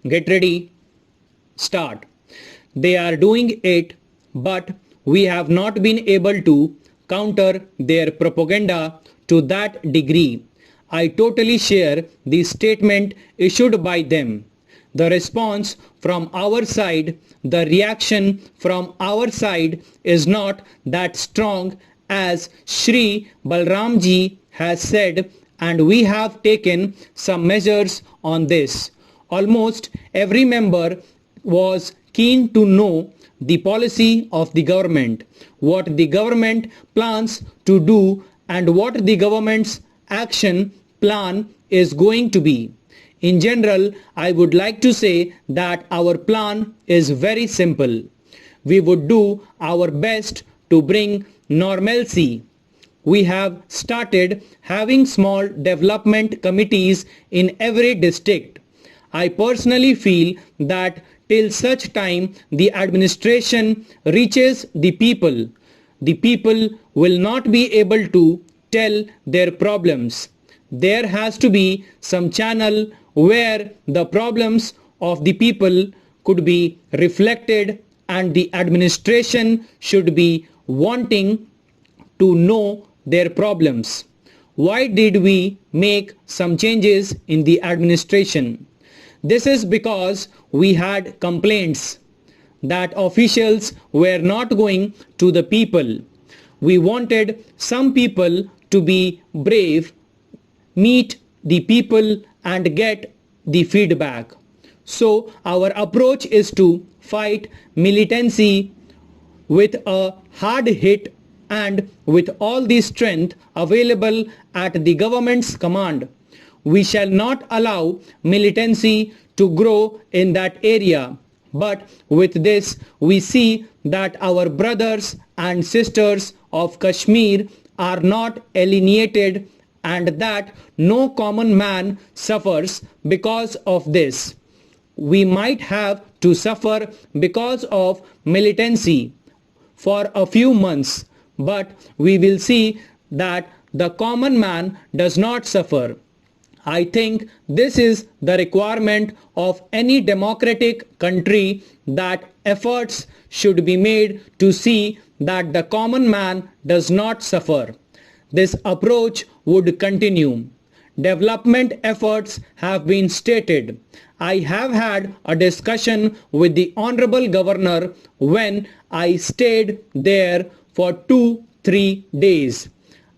Get ready, start. They are doing it, but we have not been able to counter their propaganda to that degree. I totally share the statement issued by them. The response from our side, the reaction from our side is not that strong as Shri Balramji has said, and we have taken some measures on this. Almost every member was keen to know the policy of the government, what the government plans to do and what the government's action plan is going to be. In general, I would like to say that our plan is very simple. We would do our best to bring normalcy. We have started having small development committees in every district. I personally feel that till such time the administration reaches the people will not be able to tell their problems. There has to be some channel where the problems of the people could be reflected, and the administration should be wanting to know their problems. Why did we make some changes in the administration? This is because we had complaints that officials were not going to the people. We wanted some people to be brave, meet the people and get the feedback. So our approach is to fight militancy with a hard hit and with all the strength available at the government's command. We shall not allow militancy to grow in that area. But with this, we see that our brothers and sisters of Kashmir are not alienated and that no common man suffers because of this. We might have to suffer because of militancy for a few months, but we will see that the common man does not suffer. I think this is the requirement of any democratic country, that efforts should be made to see that the common man does not suffer. This approach would continue. Development efforts have been stated. I have had a discussion with the Honorable Governor when I stayed there for 2-3 days.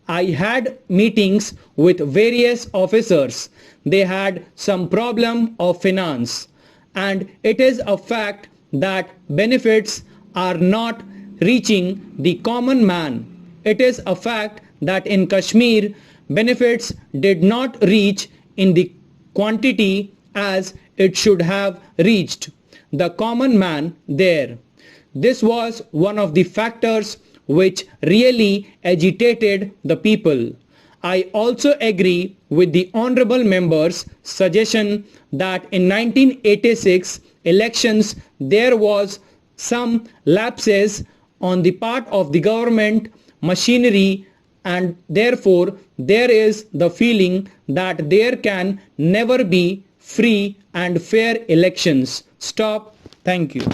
I had meetings with various officers. They had some problem of finance, and it is a fact that benefits are not reaching the common man. It is a fact that in Kashmir, benefits did not reach in the quantity as it should have reached the common man there. This was one of the factors which really agitated the people. I also agree with the honorable member's suggestion that in 1986 elections there was some lapses on the part of the government machinery, and therefore there is the feeling that there can never be free and fair elections. Stop. Thank you.